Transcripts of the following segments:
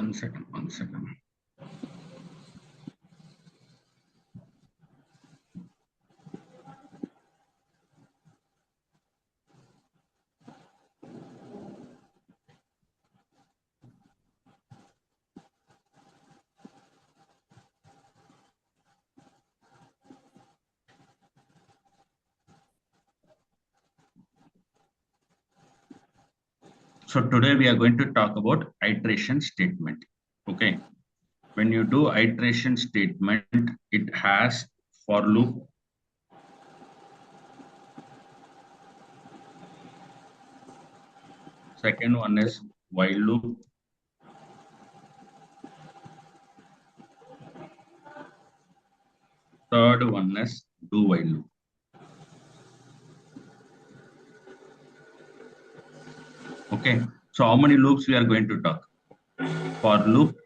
One second. So today we are going to talk about iteration statement. Okay. When you do iteration statement, it has for loop, second one is while loop, third one is do while loop. Okay, so how many loops we are going to talk? For loop,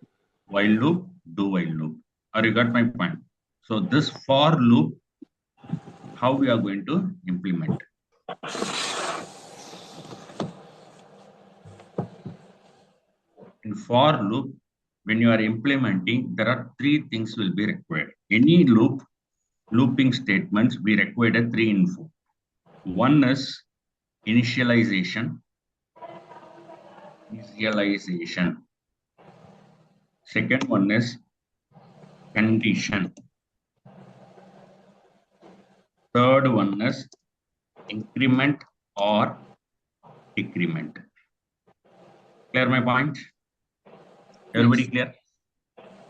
while loop, do while loop. Or you got my point? So this for loop, how we are going to implement? In for loop, when you are implementing, there are three things will be required. Any looping statements, we require three info. One is initialization. Second one is condition. Third one is increment or decrement. Clear my point? Everybody clear?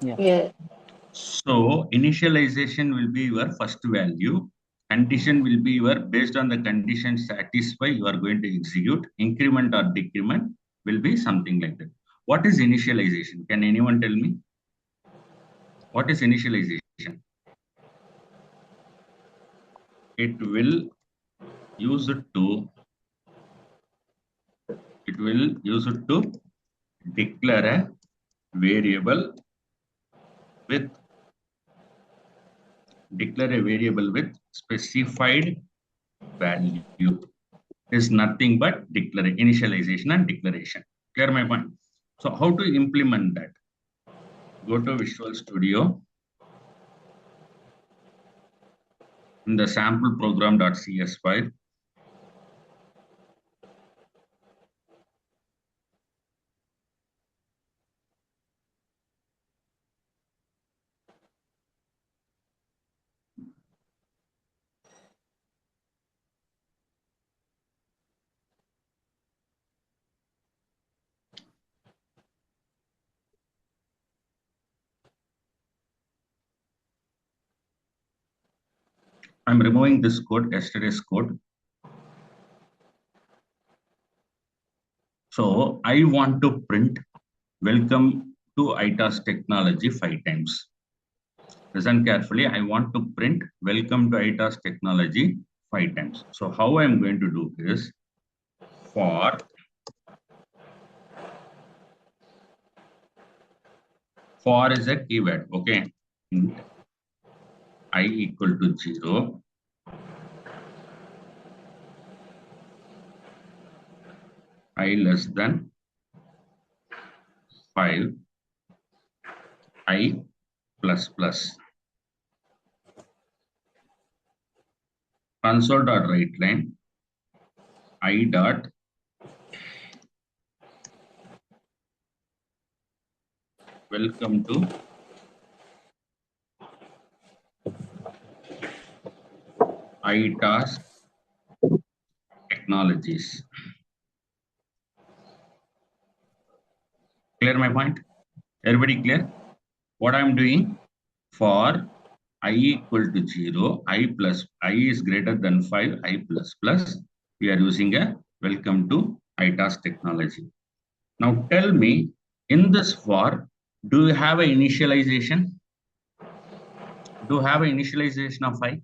Yeah. So initialization will be your first value. Condition will be your, based on the condition satisfy, you are going to execute. Increment or decrement will be something like that. What is initialization? Can anyone tell me? What is initialization? It will use it to declare a variable with specified value. Is nothing but initialization and declaration. Clear my point? So how to implement that? Go to Visual Studio. In the sample program.cs file, I'm removing this code, yesterday's code. So I want to print welcome to ITAS technology 5 times. Listen carefully. I want to print welcome to ITAS technology 5 times. So how I'm going to do is for is a keyword. Okay. Int I equal to 0. I less than 5. I plus plus. Console.writeLine I dot welcome to ITAS technologies. Clear my point? Everybody clear? What I'm doing? For I equal to 0, I plus I is greater than 5, I plus plus. We are using a welcome to ITAS technology. Now tell me, in this for, do you have an initialization? Do you have an initialization of I?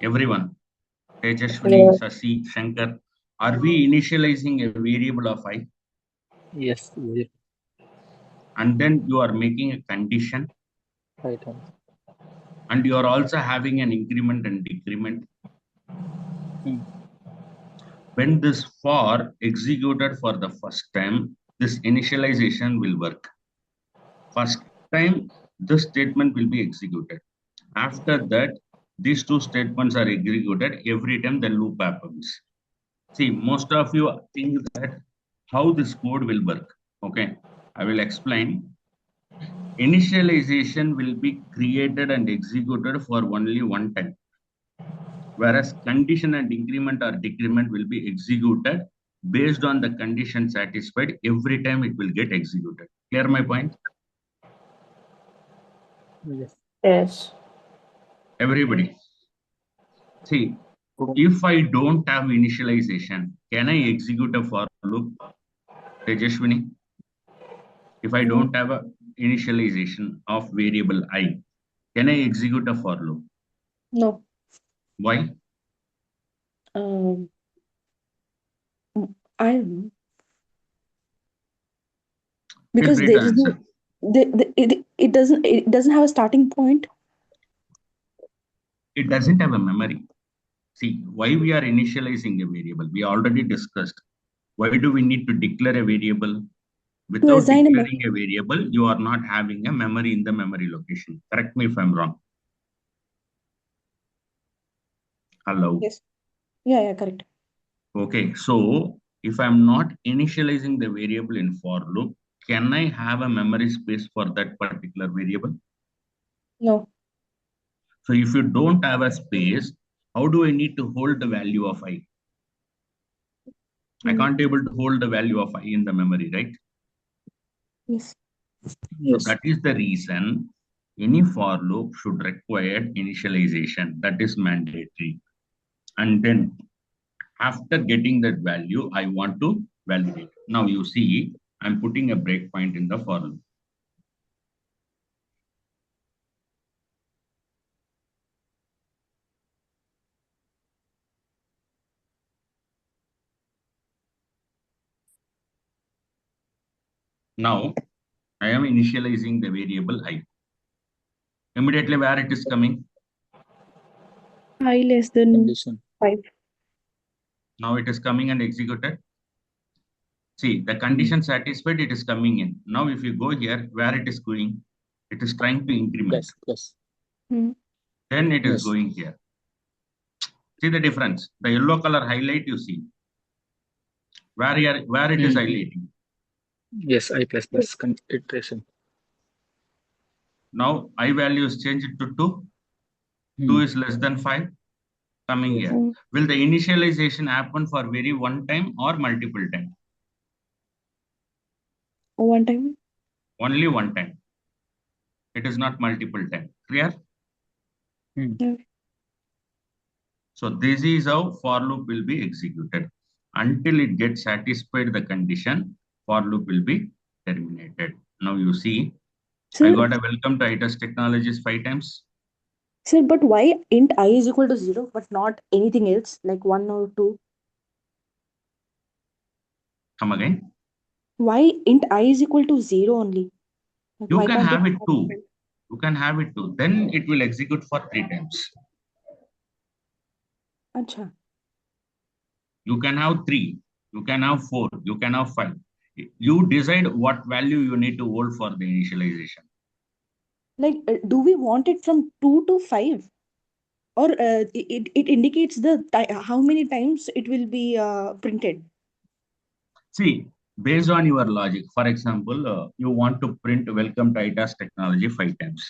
Everyone. Tejashwini, Sasi, Shankar. Are we initializing a variable of I? Yes. And then you are making a condition. Right. And you are also having an increment and decrement. When this for executed for the first time, this initialization will work. First time, this statement will be executed. After that, these two statements are executed every time the loop happens. See, most of you think that how this code will work. Okay, I will explain. Initialization will be created and executed for only one time, whereas condition and increment or decrement will be executed based on the condition satisfied every time it will get executed. Clear my point? Yes. Yes. Everybody. See, if I don't have initialization, can I execute a for loop? Tejashwini, if I don't have a initialization of variable I, can I execute a for loop? No. Why? Um, I don't know. Feel Because free there to is no, answer. it doesn't have a starting point. It doesn't have a memory. See, why we are initializing a variable? We already discussed. Why do we need to declare a variable? To Without assign a declaring a variable, you are not having a memory in the memory location. Correct me if I'm wrong. Hello. Yes. Yeah, correct. Okay, so if I'm not initializing the variable in for loop, can I have a memory space for that particular variable? No. So if you don't have a space, how do I need to hold the value of I? I can't able to hold the value of I in the memory, right? Yes. So Yes. that is the reason any for loop should require initialization. That is mandatory. And then after getting that value, I want to validate. Now you see, I'm putting a breakpoint in the for loop. Now I am initializing the variable I. Immediately where it is coming? I less than Condition. 5. Now it is coming and executed. See, the condition satisfied, it is coming in. Now if you go here, where it is going? It is trying to increment. Plus. Then it is Yes. going here. See the difference? The yellow color highlight you see. Where it is highlighting. Yes, I plus iteration. Now I value is changed to 2. 2 is less than 5. Coming Yes. here. Will the initialization happen for very one time or multiple time? One time. Only one time. It is not multiple time. Clear? Okay. So this is how for loop will be executed. Until it gets satisfied the condition, for loop will be terminated. Now you see, I Sir, got a welcome to ITES Technologies 5 times. sir, but why int I is equal to 0, but not anything else, like 1 or 2? Come again. Why int I is equal to 0 only? Like, You why can can't it have it have too. 12? You can have it too. Then it will execute for 3 times. Acha. You can have 3. You can have 4. You can have 5. You decide what value you need to hold for the initialization. Like, do we want it from 2 to 5? Or it indicates the how many times it will be printed? See, based on your logic, for example, you want to print welcome to ITAS technology 5 times.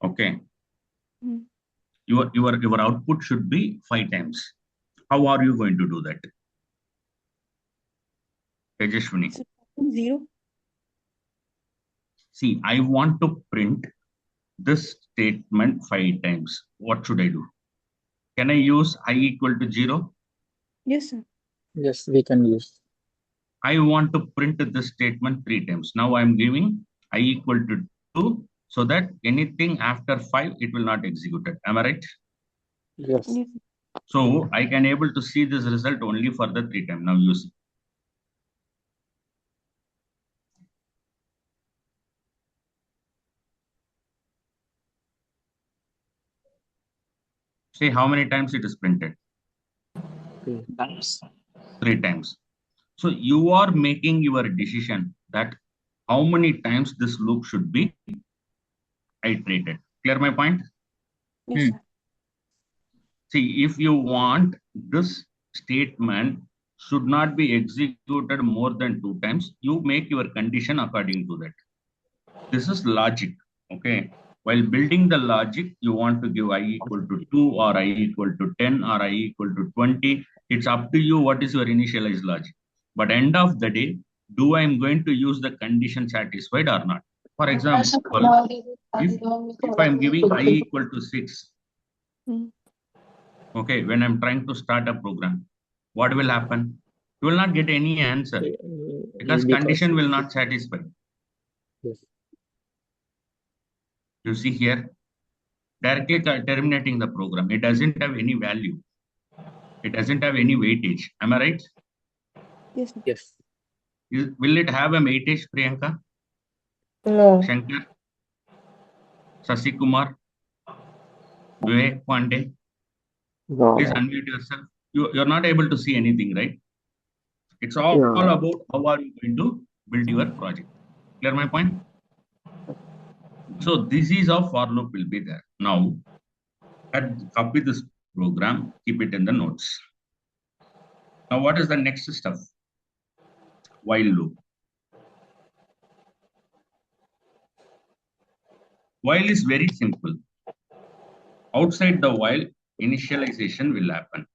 Okay. Hmm. Your output should be 5 times. How are you going to do that? Tejashwini. So, 0. See, I want to print this statement 5 times. What should I do? Can I use I equal to 0? Yes, sir. Yes, we can use. I want to print this statement 3 times. Now I'm giving I equal to 2 so that anything after 5, it will not execute it. Am I right? Yes. Yes. So I can able to see this result only for the 3 time. Now you see. See how many times it is printed. Times. 3 times. So you are making your decision that how many times this loop should be iterated. Clear my point? Yes, sir. See, if you want this statement should not be executed more than 2 times, you make your condition according to that. This is logic. Okay. While building the logic, you want to give I equal to 2 or I equal to 10 or I equal to 20. It's up to you what is your initialized logic. But end of the day, do I am going to use the condition satisfied or not? For example, if I'm giving I equal to 6, Mm. okay, when I'm trying to start a program, what will happen? You will not get any answer because condition will not satisfy. Yes. You see here, directly terminating the program. It doesn't have any value. It doesn't have any weightage. Am I right? Yes, sir. Yes. Will it have a weightage, Priyanka? No. Shankar? Sasi Kumar? Vivek Pandey? Please No. unmute yourself. You're not able to see anything, right? It's all Yeah. about how are you going to build your project. Clear my point? So this is how for loop will be there. Now, copy this program, keep it in the notes. Now, what is the next stuff? While loop. While is very simple. Outside the while, initialization will happen.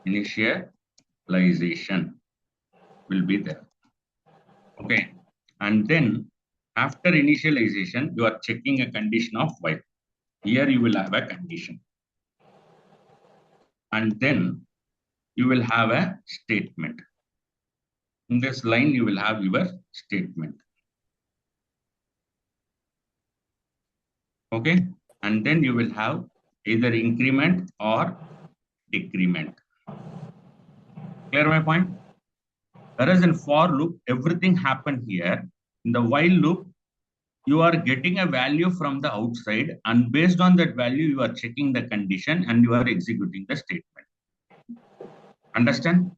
Initialization will be there. Okay. And then after initialization, you are checking a condition of while. Here you will have a condition. And then you will have a statement. In this line, you will have your statement. Okay. And then you will have either increment or decrement. Clear my point? Whereas in for loop, everything happened here. In the while loop, you are getting a value from the outside, and based on that value, you are checking the condition and you are executing the statement. Understand?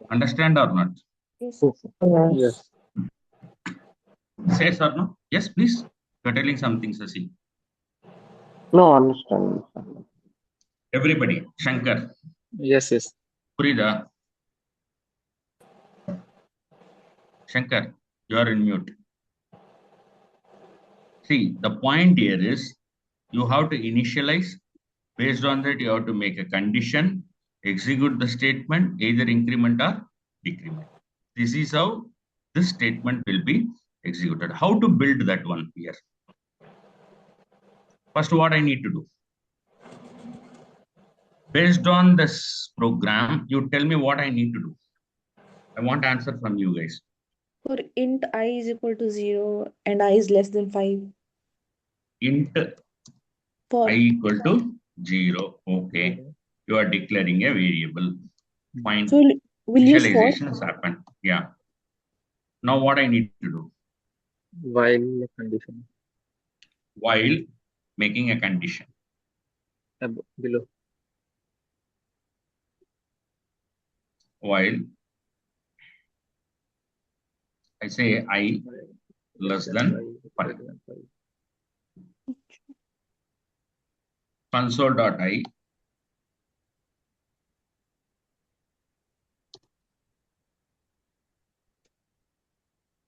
Understand or not? Yes. Yes. Yes or no? Yes, please. You're telling something, Sasi. No, understand. Everybody, Shankar, Yes. Yes. Purida, Shankar, you are in mute. See, the point here is you have to initialize. Based on that, you have to make a condition, execute the statement, either increment or decrement. This is how this statement will be executed. How to build that one here? First, what I need to do? Based on this program, you tell me what I need to do. I want answer from you guys. For int I is equal to 0 and I is less than 5. Int For I equal to 0. Okay. You are declaring a variable. Fine. so we'll use for. Initialization has happened. Yeah. Now what I need to do? While condition. While making a condition. Below. While I say I less than 5. Console.I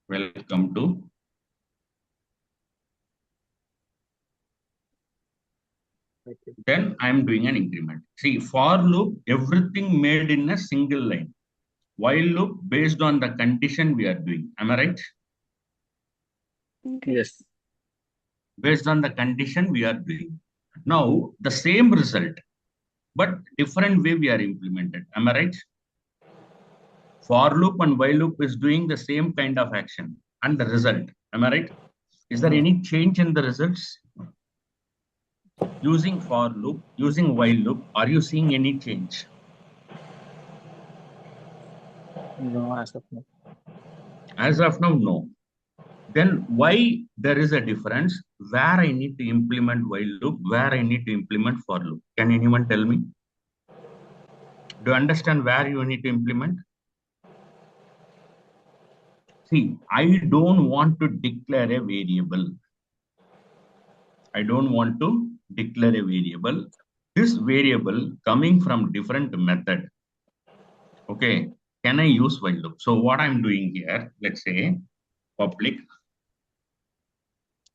welcome to then I am doing an increment. See, for loop, everything made in a single line. While loop based on the condition we are doing. Am I right? Okay. Yes. Based on the condition we are doing. Now, the same result, but different way we are implemented. Am I right? For loop and while loop is doing the same kind of action and the result. Am I right? Is there any change in the results? Using for loop, using while loop, are you seeing any change? No, as of now. As of now, no. Then why there is a difference where I need to implement while loop, where I need to implement for loop? Can anyone tell me? Do you understand where you need to implement? See, I don't want to declare a variable. I don't want to declare a variable. This variable coming from different method. Okay, can I use while loop? So what I'm doing here, let's say public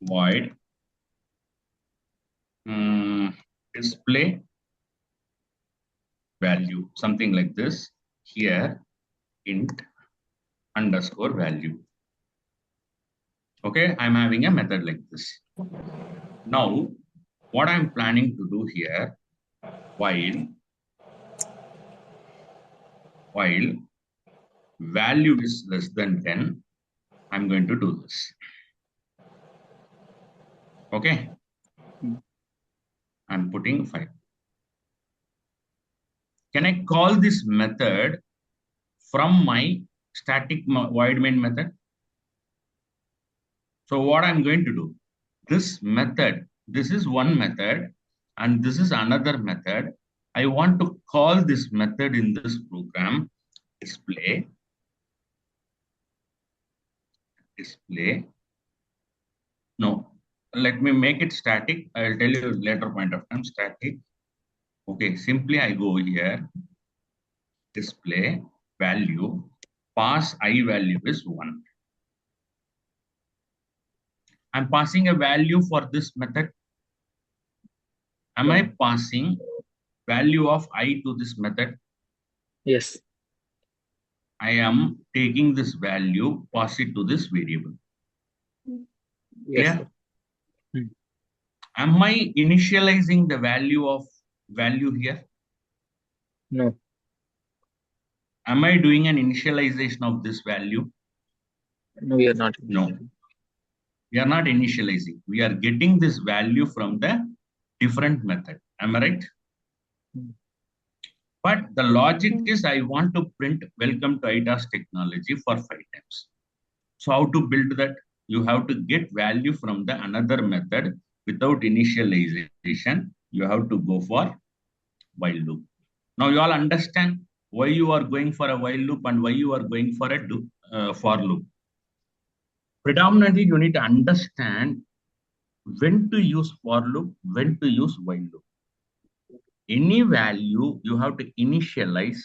void display value, something like this. Here int underscore value. Okay, I'm having a method like this. Now, what I'm planning to do here, while value is less than 10, I'm going to do this. Okay, I'm putting 5. Can I call this method from my static void main method? So what I'm going to do, this method, this is one method and this is another method. I want to call this method in this program display. No, let me make it static. I'll tell you later point of time static. Okay, simply I go here, display value, pass I value is 1. I'm passing a value for this method. Am I passing value of I to this method? Yes. I am taking this value, pass it to this variable. Yes. Clear? Am I initializing the value of value here? No. Am I doing an initialization of this value? No, we are not. No. We are not initializing. We are getting this value from the different method. Am I right? But the logic is I want to print welcome to ITAS technology for 5 times. So how to build that? You have to get value from the another method without initialization. You have to go for while loop. Now you all understand why you are going for a while loop and why you are going for a for loop. Predominantly, you need to understand when to use for loop, when to use while loop. Any value you have to initialize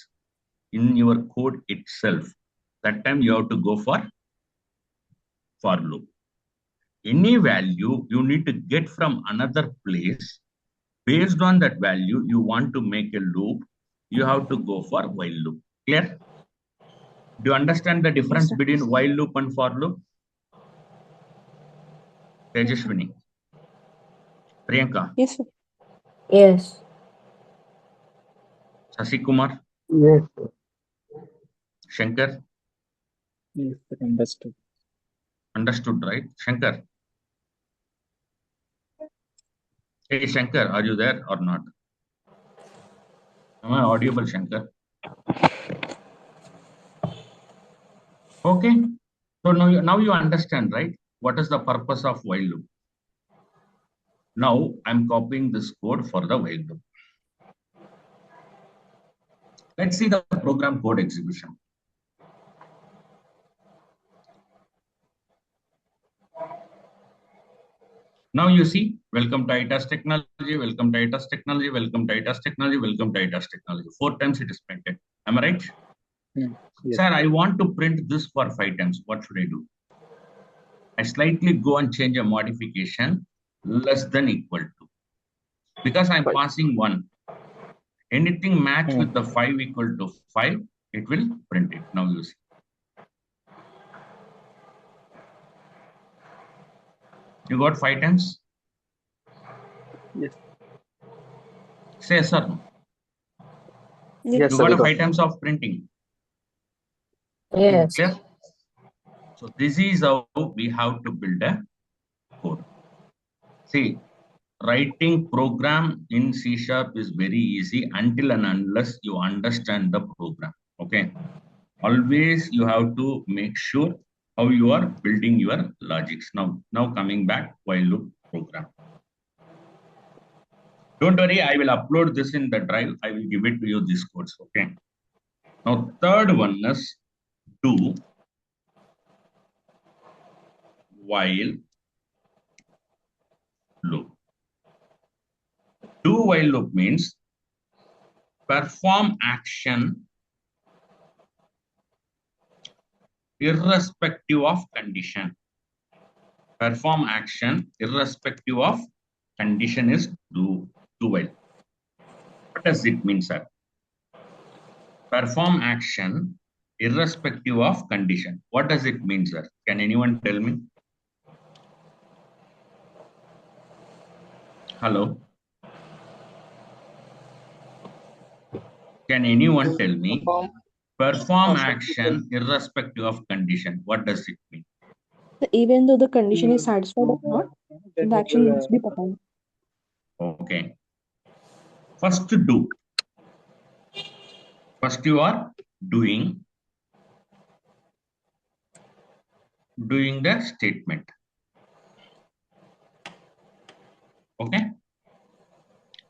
in your code itself. That time you have to go for loop. Any value you need to get from another place. Based on that value, you want to make a loop, you have to go for while loop. Clear? Do you understand the difference between while loop and for loop? Tejashwini. Priyanka. Yes, sir. Yes. Sasikumar. Yes. Shankar. Yes, understood. Understood, right? Shankar. Hey, Shankar, are you there or not? Am I audible, Shankar? Okay. So now you understand, right? What is the purpose of while loop? Now I'm copying this code for the while loop. Let's see the program code execution. Now you see, welcome to ITAS technology, welcome to ITAS technology, welcome to ITAS technology, welcome to ITAS technology. 4 times it is printed. Am I right? Yes. Sir, I want to print this for 5 times. What should I do? I slightly go and change a modification less than equal to. Because I'm passing 1. Anything match with the 5 equal to 5, it will print it. Now you see. You got 5 times? Yes. Say yes or no. Yes, You sir, got we a 5 times of printing. Yes. Clear? So this is how we have to build a code. See, writing program in C# is very easy until and unless you understand the program. Okay. Always you have to make sure how you are building your logics. Now coming back while loop program. Don't worry, I will upload this in the drive. I will give it to you this course. Okay. Now third one is do while loop. Do while loop means perform action irrespective of condition. Perform action irrespective of condition is do while. What does it mean, sir? Perform action irrespective of condition. What does it mean, sir? Can anyone tell me? Hello? Can anyone tell me? Perform action irrespective of condition. What does it mean? Even though the condition is satisfied or not, the action must be performed. Okay. First do. First you are doing the statement. Okay.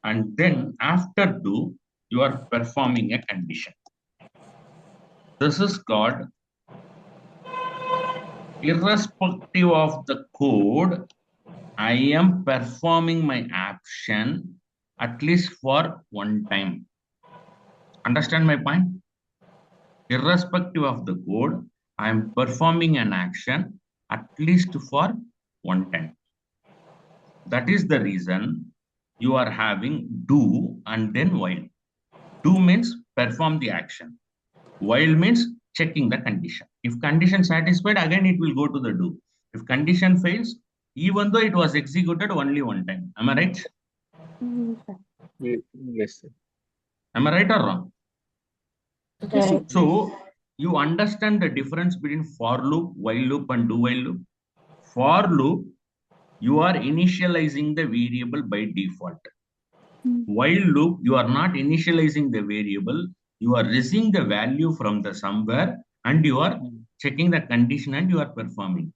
And then after do, you are performing a condition. This is called irrespective of the code, I am performing my action at least for one time. Understand my point? Irrespective of the code, I am performing an action at least for one time. That is the reason you are having do and then while. Do means perform the action. While means checking the condition. If condition satisfied, again it will go to the do. If condition fails, even though it was executed only one time. Am I right? Yes, sir. Am I right or wrong? Right. So you understand the difference between for loop, while loop, and do while loop. For loop, you are initializing the variable by default. While loop, you are not initializing the variable, you are receiving the value from the somewhere and you are checking the condition and you are performing.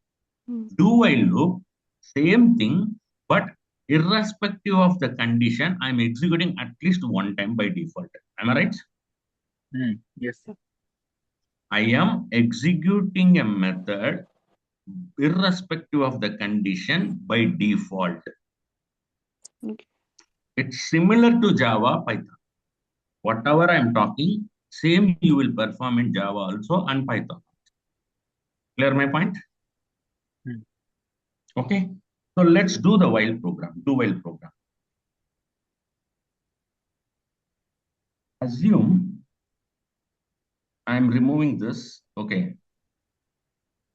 Do while loop, same thing, but irrespective of the condition, I'm executing at least one time by default. Am I right? Yes, sir. I am executing a method irrespective of the condition by default. Okay. It's similar to Java, Python. Whatever I'm talking, same you will perform in Java also and Python. Clear my point? Okay. So let's do the while program, do while program. Assume I'm removing this. Okay.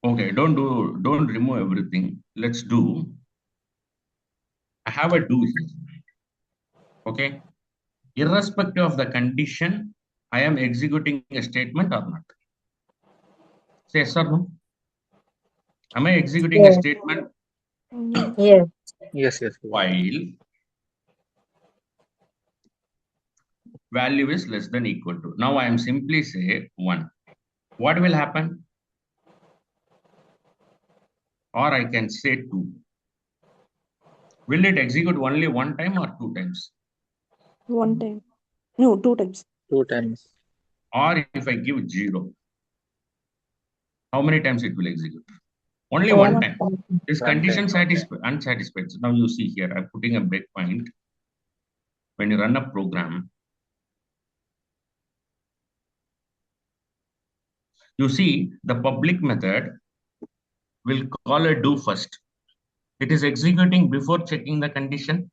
Okay, don't remove everything. Let's do. I have a do here. Okay. Irrespective of the condition, I am executing a statement or not. Say yes or no. Am I executing a Yes. statement? Yes. Yes, yes. While value is less than equal to. Now I am simply say 1. What will happen? Or I can say 2. Will it execute only one time or 2 times? One time. No, 2 times. 2 times. Or if I give 0, how many times it will execute? Only One one time. This One condition time. unsatisfied. So now you see here, I'm putting a breakpoint. When you run a program, you see the public method will call a do first. It is executing before checking the condition.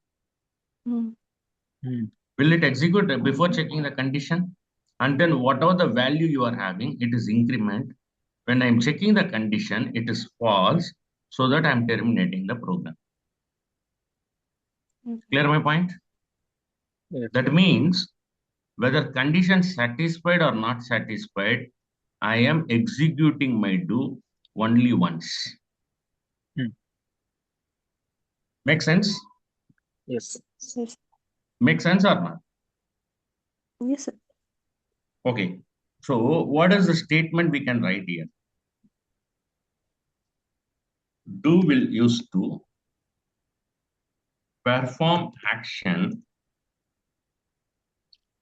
Will it execute before checking the condition? And then whatever the value you are having, it is increment. When I'm checking the condition, it is false, so that I'm terminating the program. Clear my point? Yes. That means whether condition satisfied or not satisfied, I am executing my do only once. Make sense? Yes. Yes. Make sense or not? Yes, sir. Okay. So what is the statement we can write here? do will use to perform action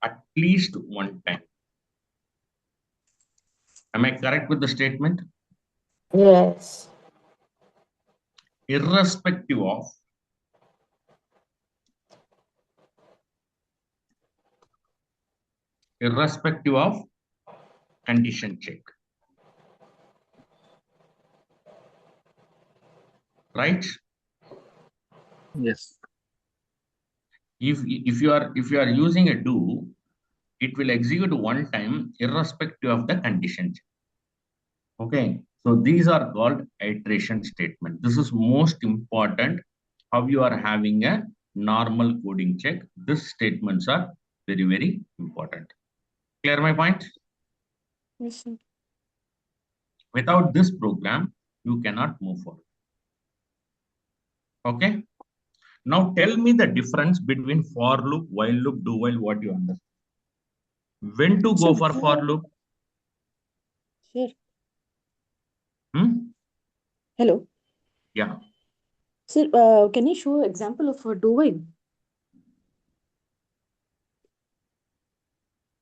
at least one time. Am I correct with the statement? Yes. Irrespective of condition check. Right? Yes. If you are using a do, it will execute one time irrespective of the condition check. Okay, so these are called iteration statement. This is most important. How you are having a normal coding check. These statements are very, very important. Clear my point? Yes, sir. Without this program, you cannot move forward. Okay. Now tell me the difference between for loop, while loop, do while, what you understand. When to go So, for loop? sure. Hmm? Hello. Yeah. Sir, can you show example of a do while?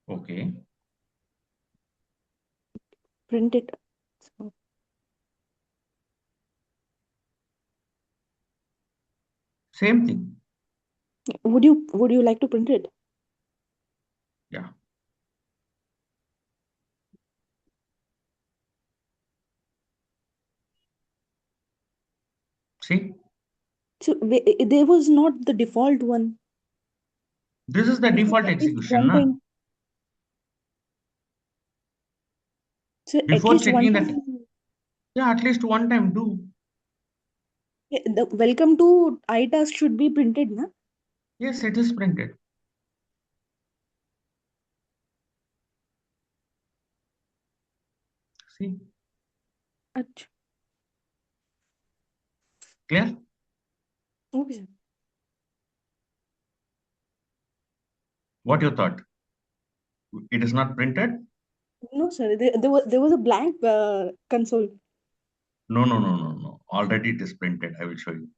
Okay. Print it. So, Same thing. would you like to print it? Yeah. See, So there was not the default one. this is the It was default at least execution. one Na? time. So at Before least one checking that, time. yeah, at least one time do. The welcome to iTask should be printed, na? Yes, it is printed. See, Ach- clear? Okay, sir. What you thought? It is not printed? No, sir. There was a blank console. No, no, no, no, no. Already it is printed. I will show you.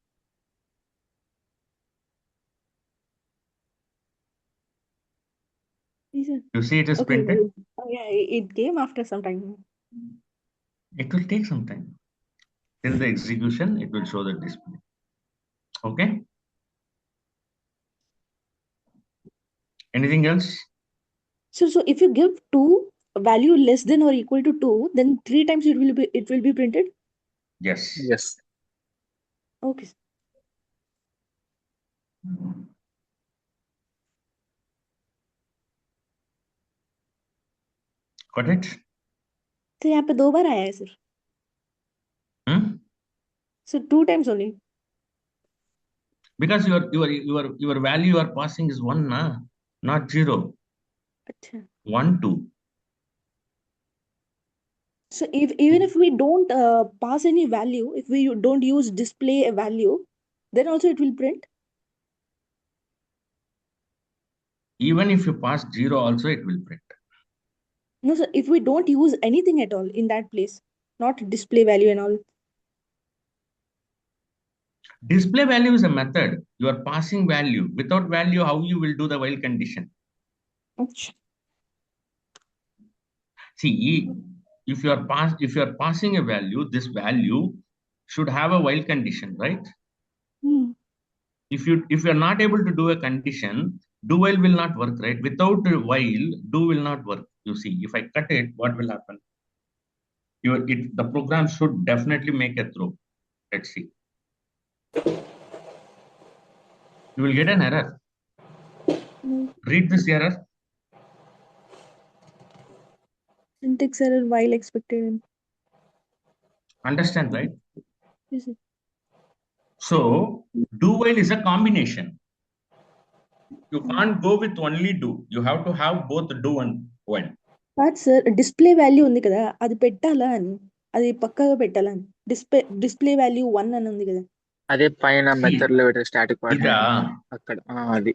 Yes, sir. You see it is Okay. printed? Oh, yeah, it came after some time. It will take some time. Till the execution, it will show the display. Okay? Anything else? So if you give two value less than or equal to two, then three times it will be printed. Yes. Yes. Okay, sir. Got it? तो यहाँ पे दो बार आया है sir. Hmm? So two times only. Because your value you are passing is one, na? Not zero. अच्छा. 1, 2. So even if we don't pass any value, if we don't use display a value, then also it will print. Even if you pass 0 also, it will print. No, sir. If we don't use anything at all in that place, not display value and all. Display value is a method. You are passing value. Without value, how you will do the while condition? अच्छा. See, if you are passing a value, this value should have a while condition, right? Hmm. If you are not able to do a condition, do while will not work, right? Without a while, do will not work. You see, if I cut it, what will happen? The program should definitely make a throw. Let's see. You will get an error. Hmm. Read this error. Syntax error while expected. Understand, right? Yes, sir. So, do while is a combination. You can't go with only do. You have to have both do and while. కాదు sir display value ఉంది కదా అది పెట్టాలా అని అది పక్కాగా పెట్టాలా అని డిస్ప్లే వాల్యూ 1 అని ఉంది కదా. అదే పైన See, మెథడ్ లో పెట్టే స్టాటిక్ పార్ట్ ఇదా అక్కడ అది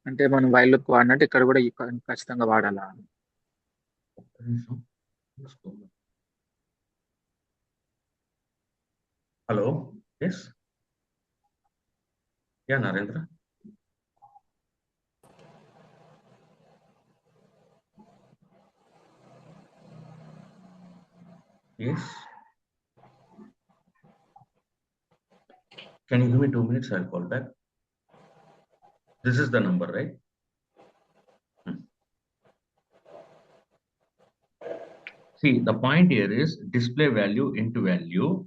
అంటే మనం వైల్ లుక్ వాడినట్టు ఇక్కడ కూడా ఖచ్చితంగా వాడాలా? Hello? Yes? Yeah, Narendra? Yes? Can you give me 2 minutes? I'll call back. This is the number, right? See, the point here is display value into value.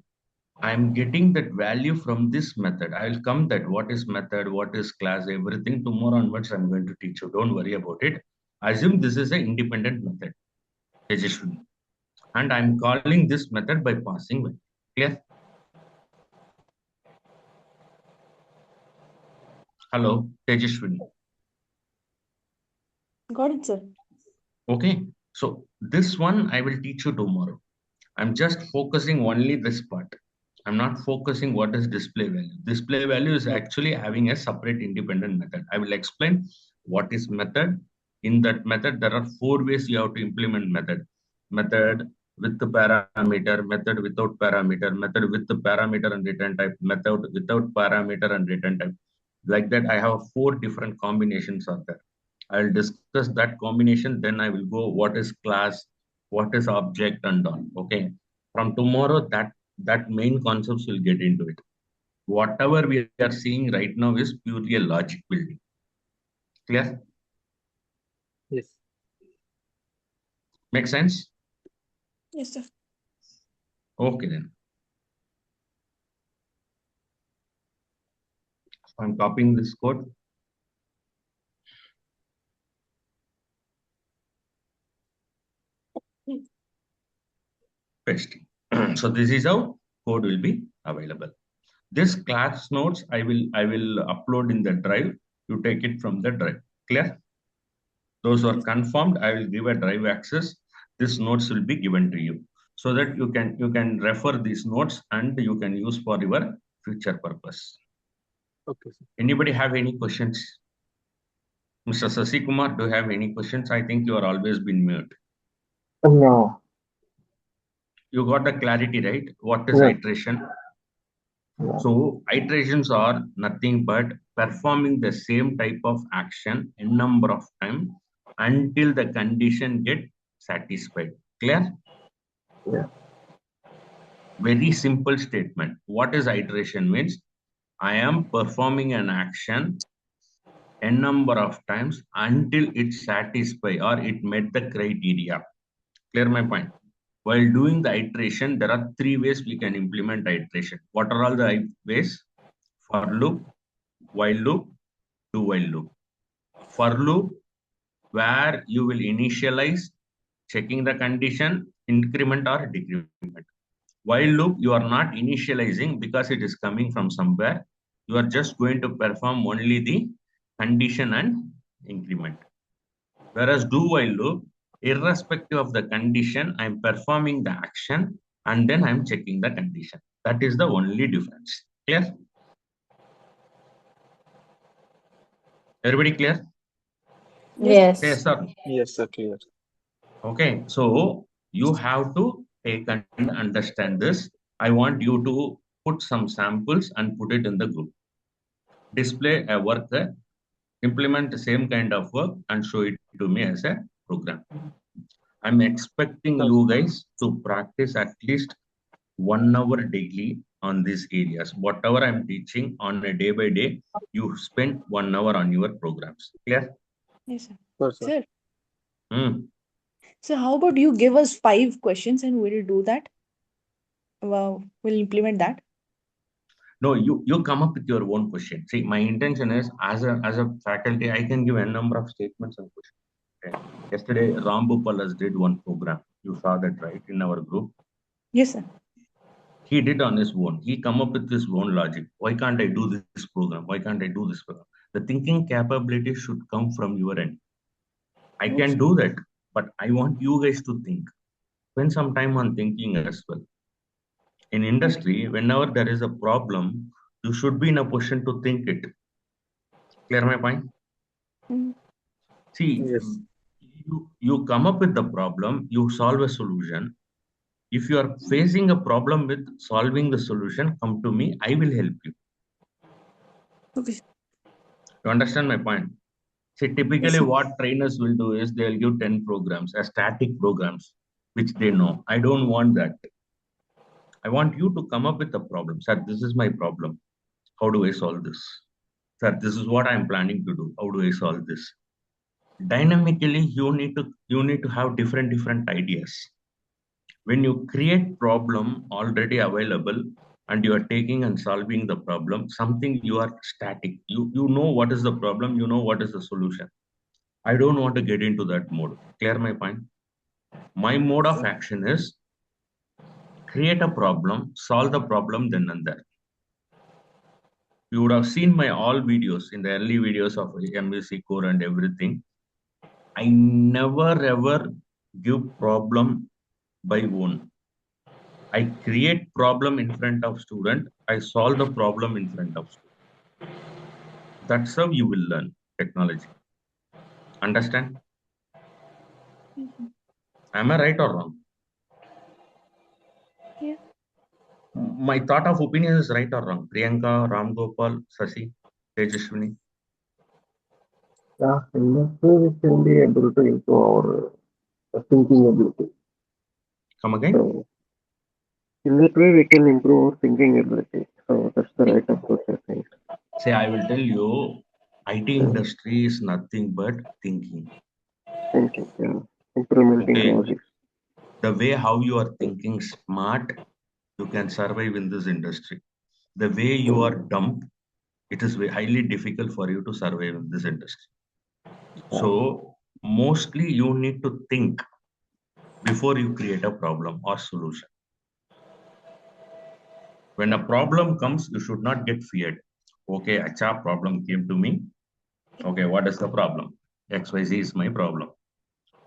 I'm getting that value from this method. I'll come that what is method, what is class, everything. Tomorrow onwards, I'm going to teach you. Don't worry about it. Assume this is an independent method, Tejashwini. And I'm calling this method by passing value. Clear? Hello, Tejashwini. Got it, sir. Okay. So this one I will teach you tomorrow. I'm just focusing only this part. I'm not focusing what is display value. Display value is actually having a separate independent method. I will explain what is method. In that method, there are 4 ways you have to implement method. Method with the parameter, method without parameter, method with the parameter and return type, method without parameter and return type. Like that, I have 4 different combinations of that. I'll discuss that combination, then I will go what is class, what is object and all. Okay. From tomorrow, that main concepts will get into it. Whatever we are seeing right now is purely a logic building. Clear? Yes. Make sense? Yes, sir. Okay then. I'm copying this code. Pasting. So this is how code will be available. This class notes I will upload in the drive. You take it from the drive. Clear? Those who are confirmed, I will give a drive access. These notes will be given to you so that you can refer these notes and you can use for your future purpose. Okay, sir. Anybody have any questions? Mr. Sasikumar, do you have any questions? I think you are always been mute. No. You got the clarity, right? What is Yeah. iteration? Yeah. So iterations are nothing but performing the same type of action in number of time until the condition get satisfied. Clear? Yeah. Very simple statement. What is iteration means? I am performing an action n number of times until it satisfy or it met the criteria. Clear my point? While doing the iteration, there are 3 ways we can implement iteration. What are all the ways? For loop, while loop, do while loop. For loop, where you will initialize checking the condition, increment or decrement. While loop, you are not initializing because it is coming from somewhere. You are just going to perform only the condition and increment. Whereas do while loop, irrespective of the condition, I'm performing the action and then I'm checking the condition. That is the only difference. Clear? Everybody clear? Yes. Yes, Yes. sir. Yes, sir, clear. Okay, so you have to take and understand this. I want you to put some samples and put it in the group. Display a work, implement the same kind of work and show it to me as a program. I'm expecting Sure, you guys to practice at least 1 hour daily on these areas. Whatever I'm teaching on a day by day, you spend 1 hour on your programs. Clear? Yes, sir. sure, sir. Sir, Hmm. so how about you give us 5 questions and we'll do that? Wow, we'll implement that. No, you come up with your own question. See, my intention is as a faculty, I can give a number of statements and questions. Okay. Yesterday, Ram Bhupalas did one program. You saw that, right, in our group. Yes, sir. He did on his own. He come up with his own logic. Why can't I do this program? Why can't I do this program? The thinking capability should come from your end. I Yes. can do that, but I want you guys to think. Spend some time on thinking as well. In industry, whenever there is a problem, you should be in a position to think it. Clear my point? Mm. See, Yes. you come up with the problem, you solve a solution, If you are facing a problem with solving the solution, come to me, I will help you. Okay. You understand my point? See, typically Yes, sir. what trainers will do is they'll give 10 programs as static programs, which they know. I don't want that. I want you to come up with a problem. Sir, this is my problem. How do I solve this? Sir, this is what I'm planning to do. How do I solve this? Dynamically, you need to have different ideas. When you create problem already available and you are taking and solving the problem, something you are static. You know what is the problem, you know what is the solution. I don't want to get into that mode. Clear my point? My mode of action is create a problem, solve the problem then and there. You would have seen my all videos in the early videos of MVC core and everything. I never ever give problem by own. I create problem in front of student. I solve the problem in front of student. That's how you will learn technology. Understand? Yes, sir. Am I right or wrong? Yeah. My thought of opinion is right or wrong? Priyanka, Ram Gopal, Sasi, Tejashwini. Yeah, in that way we can be able to improve our thinking ability. Come again? So in that way we can improve our thinking ability. So that's the right approach, I think. Say, I will tell you, IT Yeah, industry is nothing but thinking. thinking, yeah, implementing Okay. logic. The way how you are thinking smart, you can survive in this industry. The way you are dumb, it is highly difficult for you to survive in this industry. Yeah, So mostly you need to think before you create a problem or solution. When a problem comes, you should not get feared. Okay, acha problem came to me. Okay, what is the problem? XYZ is my problem.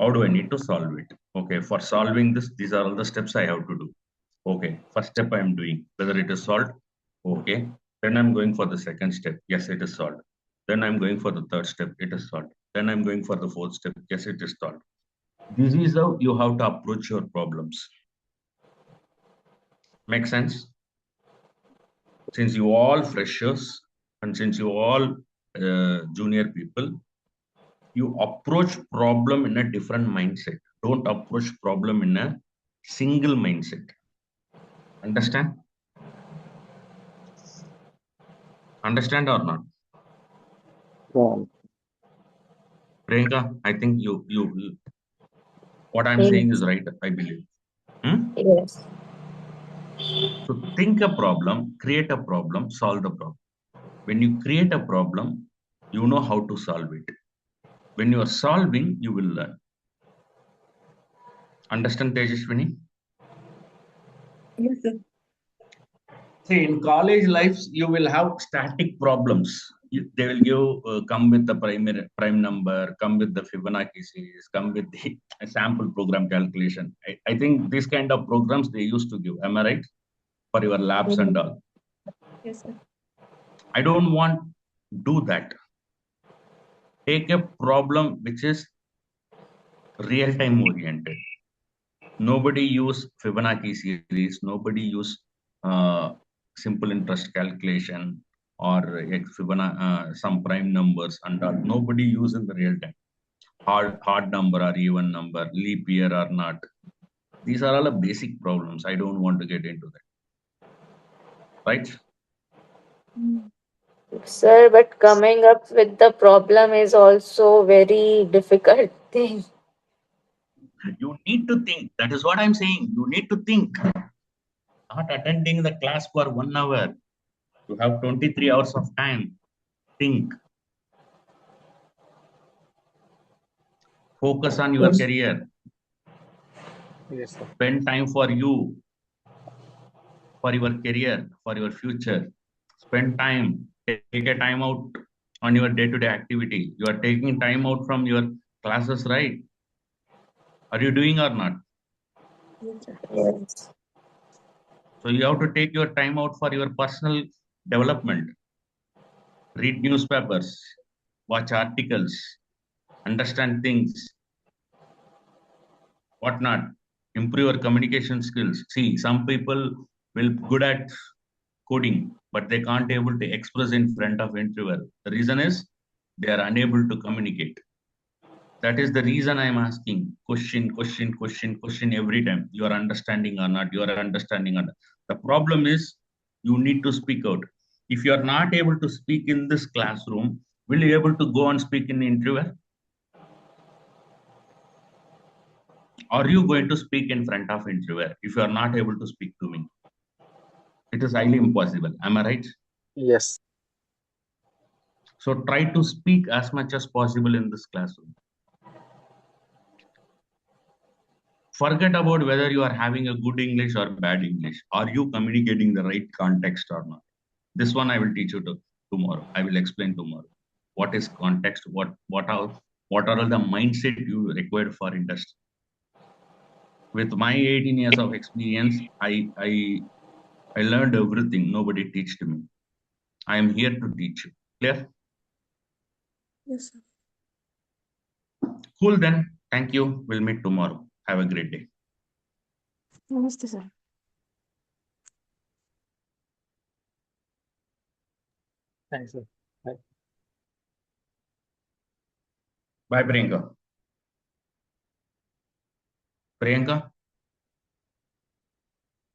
How do I need to solve it? Okay, for solving this, these are all the steps I have to do. Okay, first step I am doing, whether it is solved. Okay, then I'm going for the second step. Yes, it is solved. Then I'm going for the third step. It is solved. Then I'm going for the fourth step. Yes, it is solved. This is how you have to approach your problems. Make sense? Since you all freshers and since you all junior people, you approach problem in a different mindset. Don't approach problem in a single mindset. Understand? Understand or not? yeah, Priyanka, I think you what I'm saying is Yes. right, I believe. Hmm? Yes. So think a problem, create a problem, solve the problem. When you create a problem, you know how to solve it. When you are solving, you will learn. Understand, Tejashwini? Yes, sir. See, in college lives, you will have static problems. They will give come with the prime number, come with the Fibonacci series, come with the sample program calculation. I think these kind of programs they used to give. Am I right? For your labs and Mm. all. Yes, sir. I don't want do that. Take a problem which is real-time oriented. Nobody use Fibonacci series. Nobody use simple interest calculation or Fibonacci, some prime numbers and all. Nobody use in the real time. Hard number or even number, leap year or not. These are all the basic problems. I don't want to get into that. Right? Mm. Sir, but coming up with the problem is also very difficult thing. You need to think. That is what I'm saying. You need to think. Not attending the class for 1 hour. You have 23 hours of time. Think. Focus on your Yes. career. Yes, sir. Spend time for you, for your career, for your future. Spend time. Take a time out on your day-to-day activity. You are taking time out from your classes, right? Are you doing or not? Yes, sir. Yes. So you have to take your time out for your personal development. Read newspapers, watch articles, understand things, whatnot. Improve your communication skills. See, some people will good at coding, but they can't able to express in front of interviewer. The reason is they are unable to communicate. That is the reason I am asking question every time. You are understanding or not, you are understanding or not. The problem is you need to speak out. If you are not able to speak in this classroom, will you able to go and speak in the interview? Are you going to speak in front of interviewer if you are not able to speak to me? It is highly impossible. Am I right? Yes. So try to speak as much as possible in this classroom. Forget about whether you are having a good English or bad English. Are you communicating the right context or not? This one I will teach you tomorrow. I will explain tomorrow. What is context? What are all the mindset you required for industry? With my 18 years of experience, I learned everything. Nobody taught me. I am here to teach you. Clear? Yes, sir. Cool then. Thank you. We'll meet tomorrow. Have a great day. Namaste, sir. Thanks, sir. Bye. Bye, Priyanka. Priyanka?